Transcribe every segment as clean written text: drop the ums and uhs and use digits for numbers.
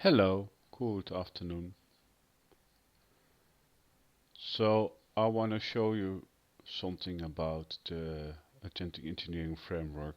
Hello, good afternoon. So I want to show you something about the Agentic engineering framework.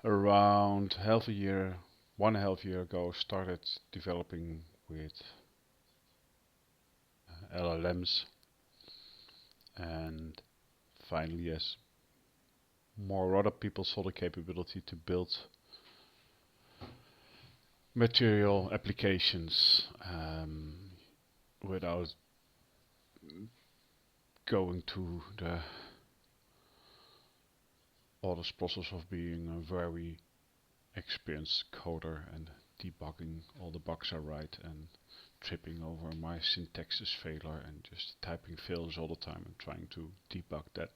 Around half a year, 1.5 year ago, started developing with LLMs, and finally, as more other people saw the capability to build material applications without going to the arduous process of being a very experienced coder and debugging all the bugs I write and tripping over my syntax is failure and just typing failures all the time and trying to debug that.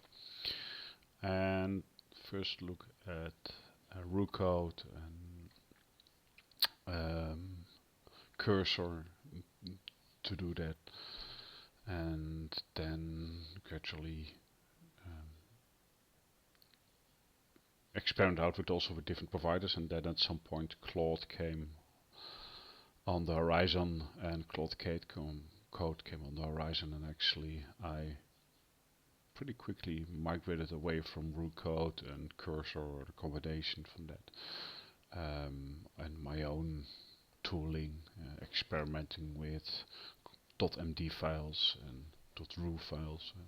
And first look at root code and cursor to do that, and then gradually experiment out with also with different providers, and then at some point Claude came on the horizon, and Claude code came on the horizon, and actually I pretty quickly migrated away from root code and cursor or the combination from that, and my own tooling, experimenting with .md files and .ru files and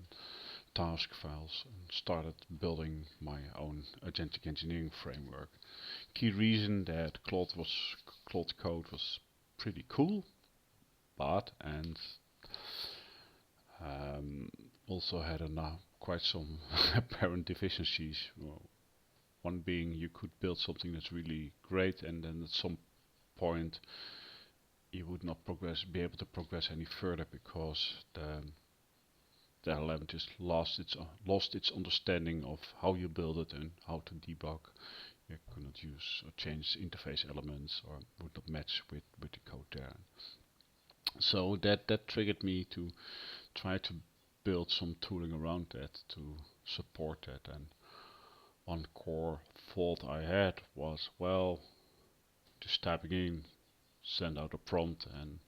task files, and started building my own agentic engineering framework. Key reason that Claude code was pretty cool, but and also had quite some apparent deficiencies. Well, one being you could build something that's really great, and then at some point you would not be able to progress any further because the LLM just lost its understanding of how you build it and how to debug. You could not use or change interface elements, or would not match with the code there. So that triggered me to try to build some tooling around that to support that. And one core thought I had was, well, just typing in, send out a prompt, and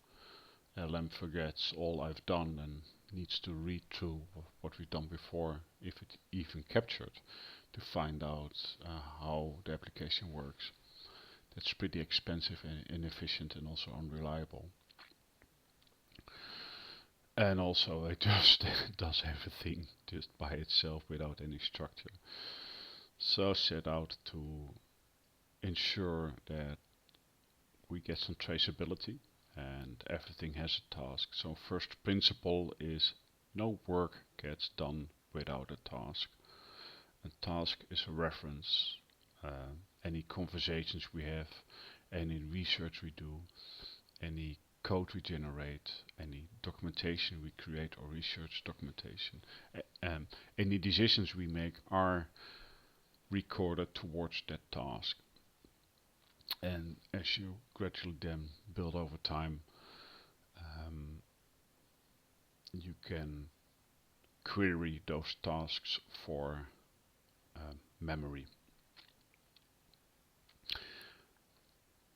LM forgets all I've done and needs to read through what we've done before, if it even captured, to find out how the application works. That's pretty expensive and inefficient and also unreliable. And also it just does everything just by itself without any structure. So set out to ensure that we get some traceability and everything has a task. So first principle is no work gets done without a task. A task is a reference. Any conversations we have, any research we do, any code we generate, any documentation we create or research documentation, any decisions we make are recorded towards that task. And as you gradually then build over time, you can query those tasks for memory.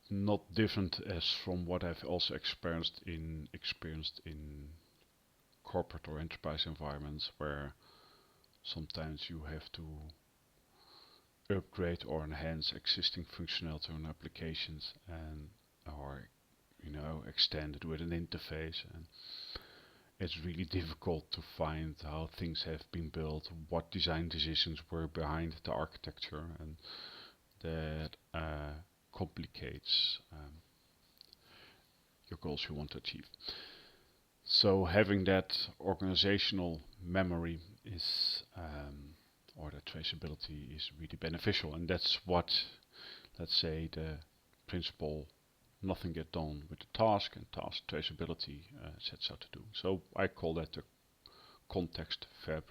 Not different as from what I've also experienced in corporate or enterprise environments, where sometimes you have to upgrade or enhance existing functionality on applications, and or extend it with an interface, and it's really difficult to find how things have been built, what design decisions were behind the architecture, and that complicates your goals you want to achieve. So having that organizational memory is or the traceability is really beneficial, and that's what, let's say, the principle nothing get done with the task and task traceability sets out to do. So I call that the context fabric.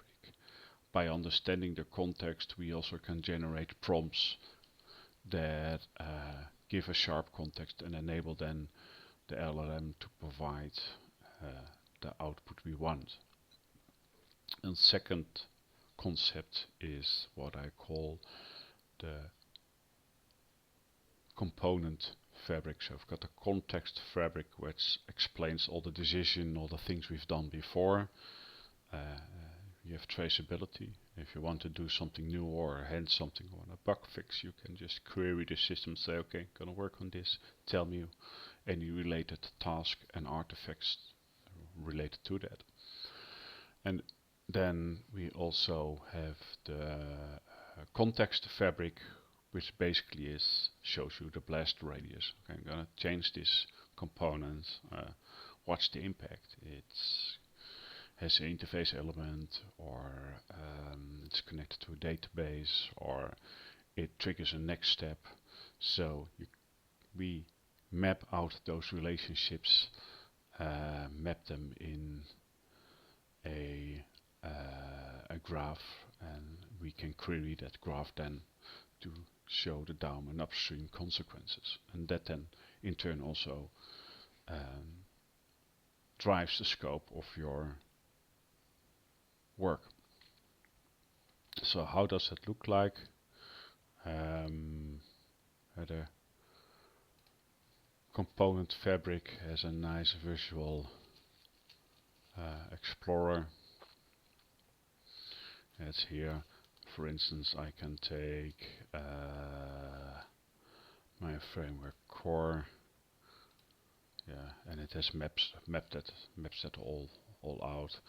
By understanding the context, we also can generate prompts that give a sharp context and enable then the LLM to provide the output we want. And second concept is what I call the component fabric. So I've got a context fabric which explains all the decision, all the things we've done before. You have traceability. If you want to do something new or hand something or a bug fix, you can just query the system, say, okay, gonna work on this, tell me any related task and artifacts related to that. And then we also have the context fabric, which basically shows you the blast radius. Okay, I'm gonna change this component. What's the impact? It has an interface element, or it's connected to a database, or it triggers a next step. So we map out those relationships, map them in a graph, and we can query that graph then to show the down and upstream consequences, and that then in turn also drives the scope of your work. So how does that look like? The component fabric has a nice visual explorer. It's here. For instance, I can take my framework core, and it has mapped that all out.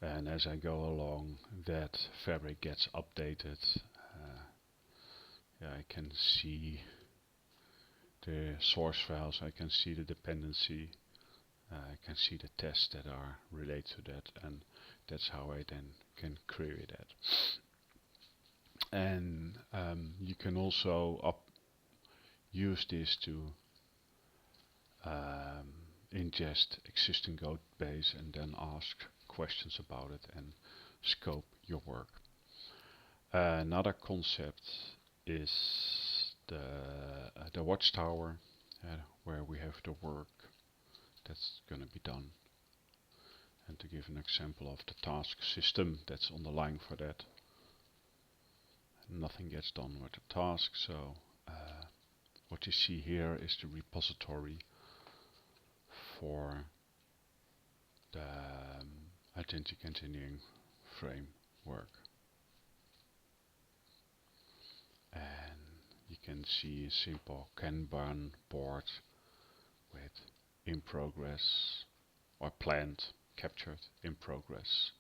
And as I go along, that fabric gets updated. I can see the source files, I can see the dependency, I can see the tests that are related to that, and that's how I then can query that. And you can also use this to ingest existing code base and then ask questions about it and scope your work. Another concept is the watchtower, where we have the work that's going to be done. And to give an example of the task system that's on the line for that, nothing gets done with the task. So what you see here is the repository for the Agentic engineering framework. And you can see a simple Kanban board with in progress or planned, captured, in progress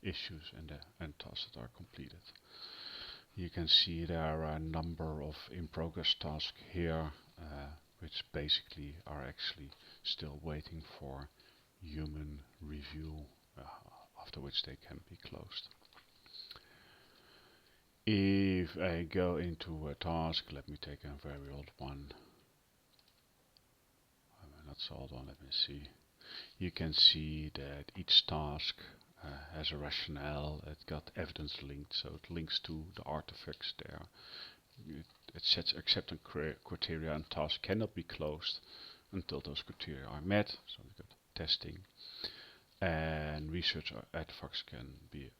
issues and tasks that are completed. You can see there are a number of in progress tasks here, which basically are actually still waiting for human review, after which they can be closed. If I go into a task, let me take a very old one. Not so old one, let me see. You can see that each task has a rationale. It got evidence linked, so it links to the artifacts there. It sets acceptance criteria, and tasks cannot be closed until those criteria are met. So we've got testing, and research artifacts can be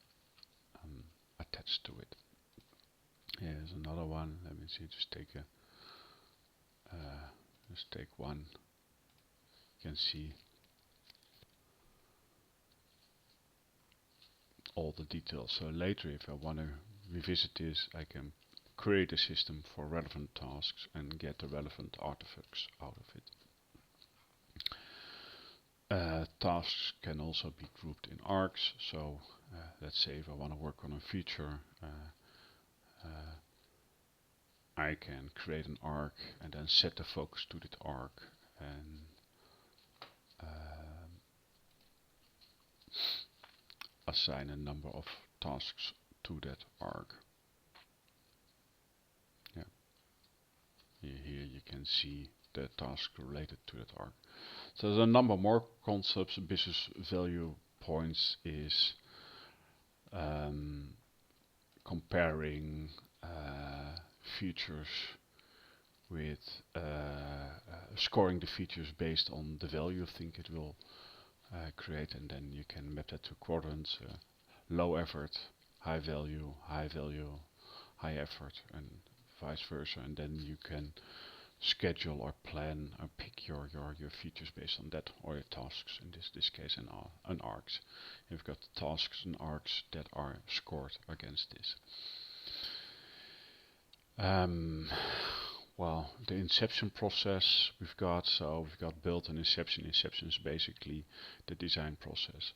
attached to it. Here's another one. Let me see. Just take one. You can see all the details. So later, if I want to revisit this, I can create a system for relevant tasks and get the relevant artifacts out of it. Tasks can also be grouped in arcs. So let's say if I want to work on a feature, I can create an arc and then set the focus to that arc, and assign a number of tasks to that arc. Here you can see the task related to that arc. So there's a number more concepts. Business value points is comparing features with scoring the features based on the value you think it will create, and then you can map that to quadrants: low effort, high value, high effort, and vice versa. And then you can schedule or plan or pick your features based on that, or your tasks in this case, and arcs. You've got tasks and arcs that are scored against this. Well, the inception process we've got built and inception. Inception is basically the design process.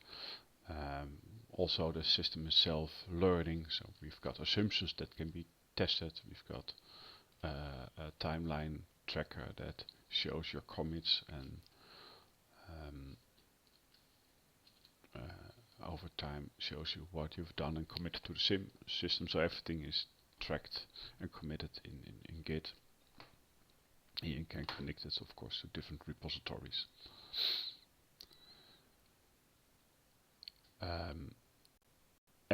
Also the system itself learning, so we've got assumptions that can be tested. We've got a timeline tracker that shows your commits, and over time shows you what you've done and committed to the system. So everything is tracked and committed in Git. You can connect it, of course, to different repositories.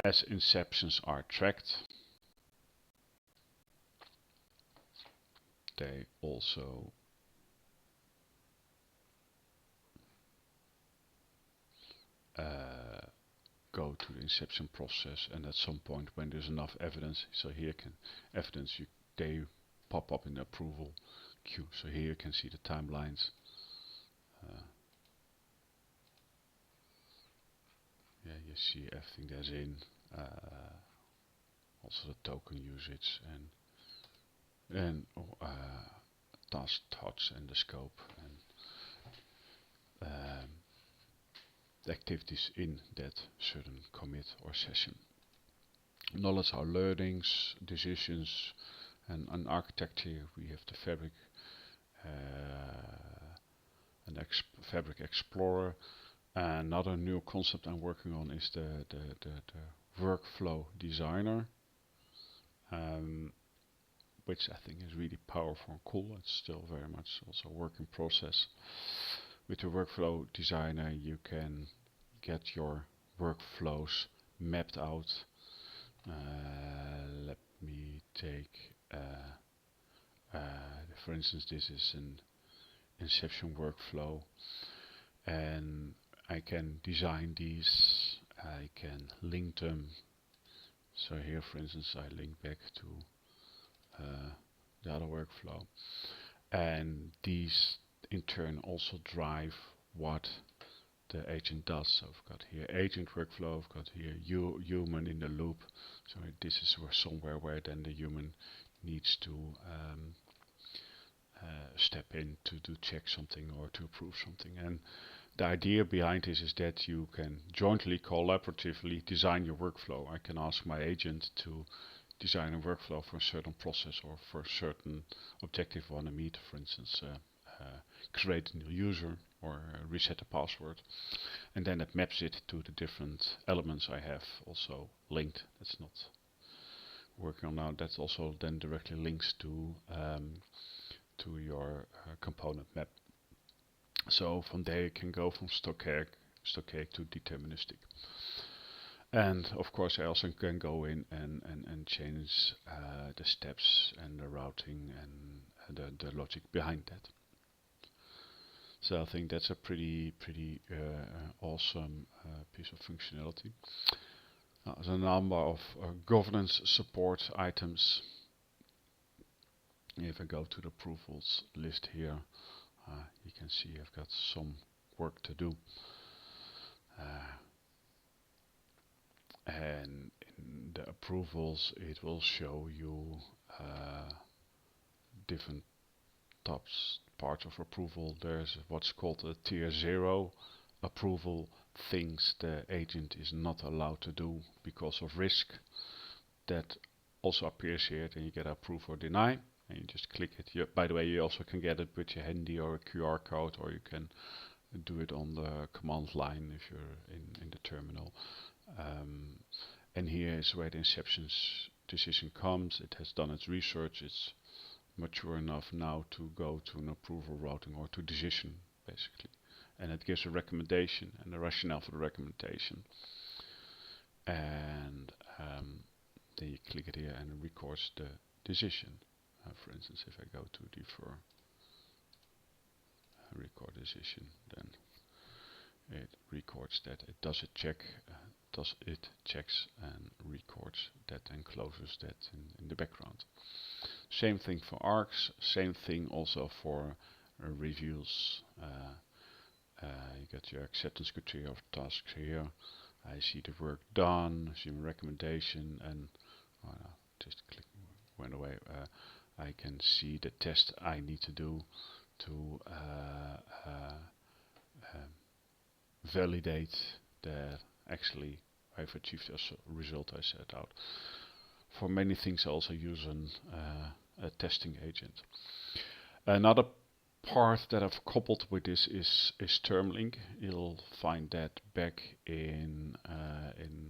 As inceptions are tracked, they also go to the inception process, and at some point when there's enough evidence, so here they pop up in the approval queue. So here you can see the timelines. Yeah, you see everything that's in, also the token usage and task touch and the scope and the activities in that certain commit or session. Knowledge are learnings, decisions, and an architecture. We have the Fabric, Fabric Explorer. Another new concept I'm working on is the workflow designer, which I think is really powerful and cool. It's still very much also a work in process. With the workflow designer, you can get your workflows mapped out. Let me take, for instance, this is an inception workflow, and I can design these, I can link them. So here, for instance, I link back to the other workflow, and these in turn also drive what the agent does. So I've got here agent workflow, I've got here human in the loop. So this is somewhere where then the human needs to step in to check something or to approve something. And the idea behind this is that you can jointly, collaboratively design your workflow. I can ask my agent to design a workflow for a certain process or for a certain objective I want to meet, for instance, create a new user or reset a password, and then it maps it to the different elements I have also linked. That's not working on now. That's also then directly links to your component map. So from there you can go from stochastic to deterministic. And of course I also can go in and change the steps and the routing and the logic behind that. So I think that's a pretty awesome piece of functionality. There's a number of governance support items. If I go to the approvals list here, you can see I've got some work to do. And in the approvals it will show you different parts of approval. There's what's called a tier 0 approval, things the agent is not allowed to do because of risk. That also appears here, and you get approve or deny, and you just click it. By the way, you also can get it with your handy or a QR code, or you can do it on the command line if you're in the terminal. And here is where the inception decision comes. It has done its research, it's mature enough now to go to an approval routing or to decision, basically. And it gives a recommendation and the rationale for the recommendation. And then you click it here and it records the decision. For instance, if I go to defer, record decision, then it records that. It does it check, checks and records that and closes that in the background. Same thing for arcs. Same thing also for reviews. You get your acceptance criteria of tasks here. I see the work done, see my recommendation, and just click went away. I can see the test I need to do to validate that actually I've achieved the result I set out. For many things I also use a testing agent. Another part that I've coupled with this is termlink. You'll find that back in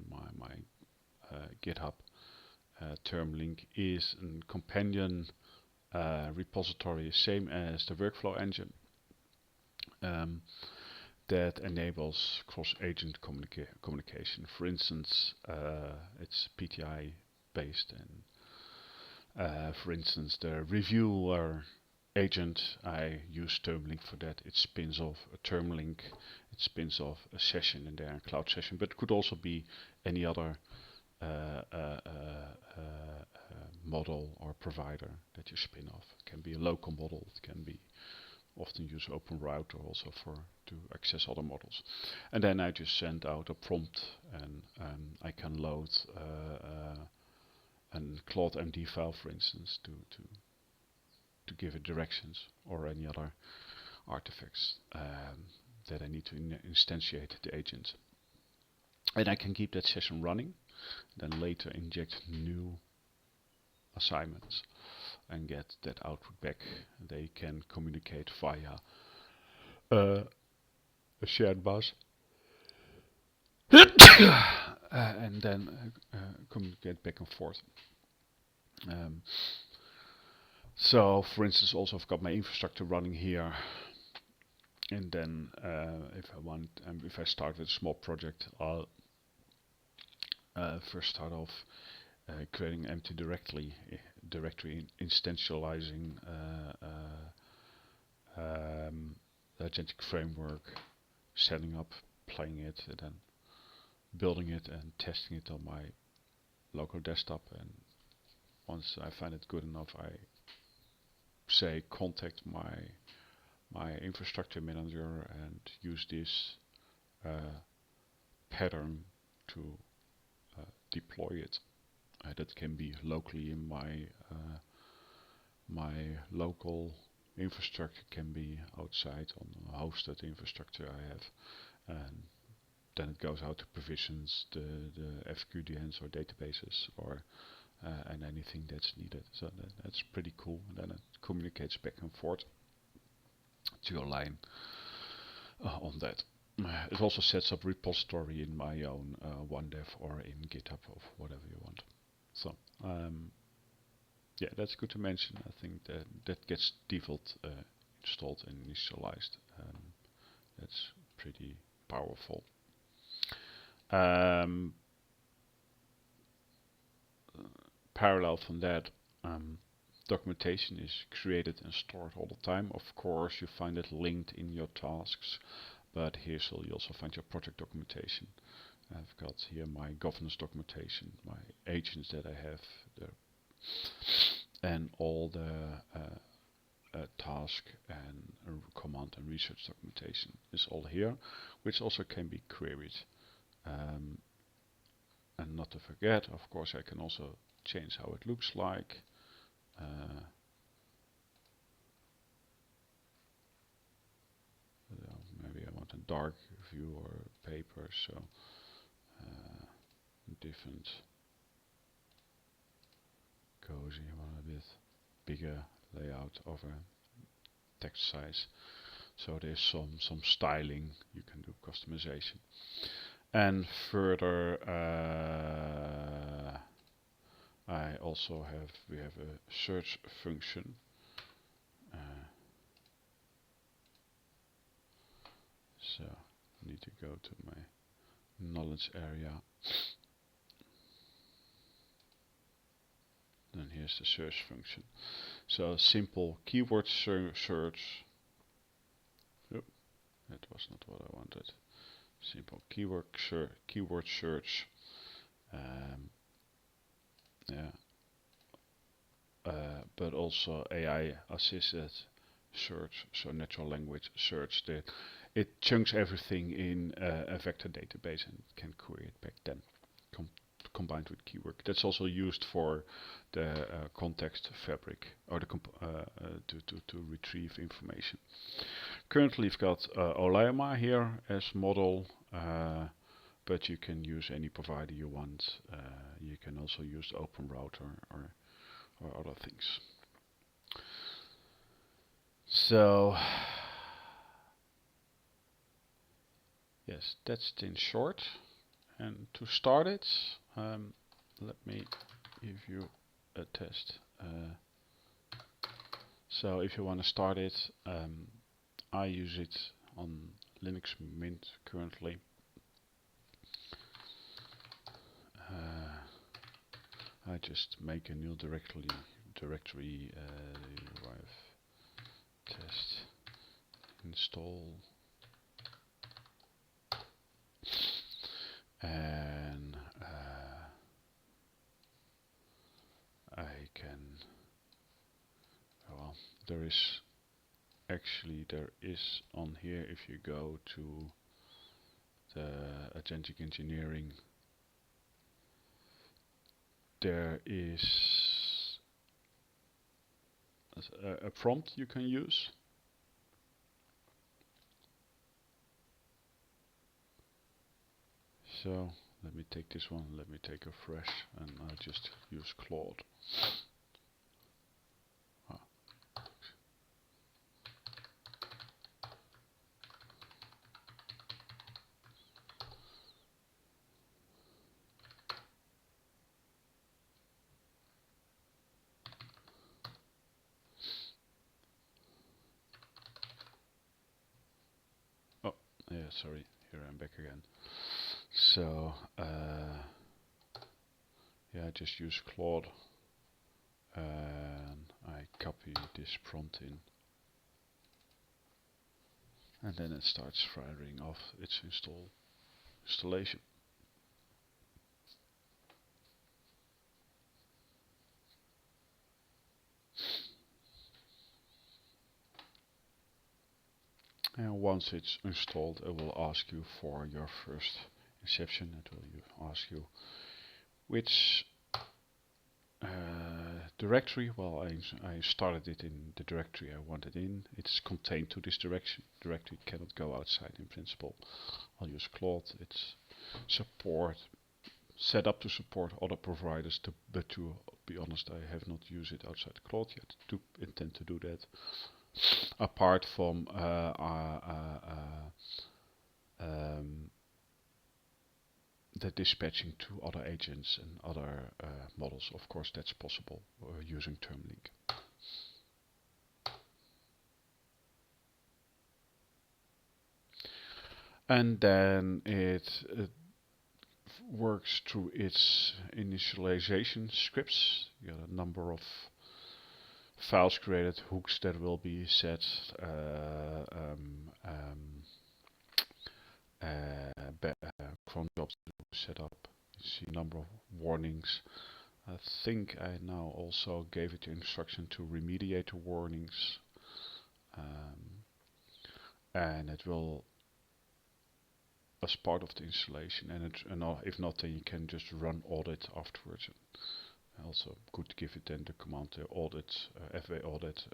my GitHub. Termlink is a companion repository, same as the workflow engine, that enables cross-agent communication. For instance, it's PTI based, and for instance, the reviewer agent, I use termlink for that. It spins off a termlink, it spins off a session in there, a cloud session, but it could also be any other model or provider that you spin off. It can be a local model, it can be often use OpenRouter also to access other models. And then I just send out a prompt, and I can load a Claude MD file, for instance, to give it directions or any other artifacts that I need to instantiate the agent. And I can keep that session running, then later inject new assignments and get that output back. They can communicate via a shared bus and then communicate back and forth. So, for instance, also I've got my infrastructure running here, and then if I start with a small project, I'll first start off creating an empty directory, instantializing the Agentic framework, setting up, playing it, and then building it and testing it on my local desktop. And once I find it good enough, I say contact my infrastructure manager and use this pattern to deploy it. That can be locally in my local infrastructure, can be outside on a hosted infrastructure I have, and then it goes out to provisions, the FQDNs or databases, or and anything that's needed. So that's pretty cool. And then it communicates back and forth to your line on that. It also sets up repository in my own OneDev or in GitHub or whatever you want. So yeah, that's good to mention. I think that gets default installed and initialized. That's pretty powerful. Parallel from that, documentation is created and stored all the time. Of course, you find it linked in your tasks, but here you also find your project documentation. I've got here my governance documentation, my agents that I have there, and all the task and command and research documentation is all here, which also can be queried. And not to forget, of course, I can also change how it looks like. Maybe I want a dark view or paper, so different cozy, one a bit bigger layout of a text size. So there's some styling, you can do customization. And further, we have a search function. So I need to go to my knowledge area. Then here's the search function. So simple keyword search. Yep, that was not what I wanted. simple keyword search. Um, yeah, but also AI assisted search, so natural language search. It chunks everything in a vector database and can query it back then, com combined with keyword. That's also used for the context fabric or the to retrieve information. Currently, we've got Olayama here as model. But you can use any provider you want. You can also use OpenRouter or other things. So, yes, that's it in short. And to start it, let me give you a test. So if you want to start it, I use it on Linux Mint currently. I just make a new directory test install, and I can, well, there is on here, if you go to the Agentic engineering, there is a prompt you can use. So let me take this one, let me take a fresh, and I just use Claude. Oh, yeah, sorry, here I'm back again. So, yeah, I just use Claude, and I copy this prompt in, and then it starts firing off its installation. And once it's installed, it will ask you for your first inception. It will ask you which directory. Well, I started it in the directory I wanted in. It's contained to this directory. Cannot go outside in principle. I'll use Claude. It's set up to support other providers, but to be honest, I have not used it outside Claude yet. Do intend to do that. Apart from the dispatching to other agents and other models, of course, that's possible using Termlink. And then it works through its initialization scripts. You got a number of files created, hooks that will be set, cron jobs set up. You see a number of warnings. I think I now also gave it the instruction to remediate the warnings, and it will, as part of the installation, and if not, then you can just run audit afterwards. Also good to give it then the command audit, FA audit,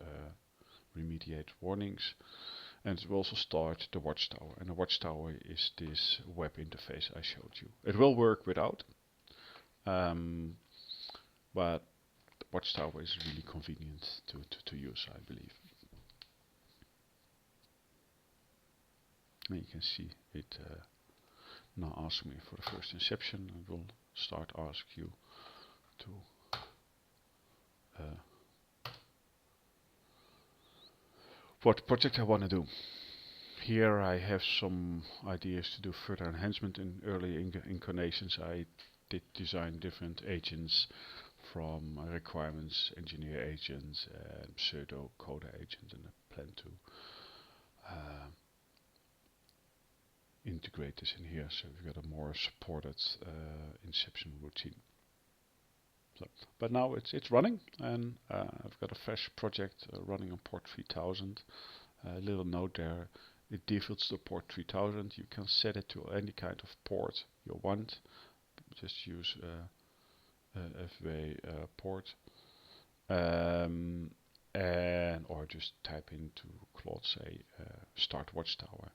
remediate warnings, and it will also start the watchtower. And the watchtower is this web interface I showed you. It will work without, but the watchtower is really convenient to use, I believe. And you can see it now asks me for the first inception. It will start ask you to what project I want to do. Here I have some ideas to do further enhancement in early incarnations. I did design different agents, from requirements engineer agents and pseudo coder agents, and I plan to integrate this in here, so we've got a more supported inception routine. So, but now it's running, and I've got a fresh project running on port 3000. A little note there, it defaults to port 3000. You can set it to any kind of port you want. Just use FW port, and or just type into Claude, say start watchtower.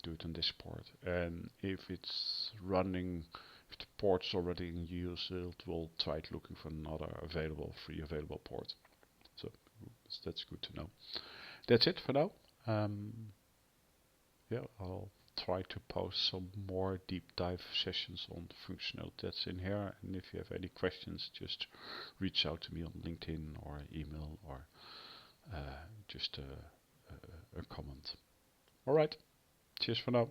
Do it on this port, and if it's running, if the port's already in use, it will try looking for another free available port. So that's good to know. That's it for now. Yeah, I'll try to post some more deep dive sessions on the functionality that's in here, and if you have any questions, just reach out to me on LinkedIn or email, or just a comment. Alright, cheers for now.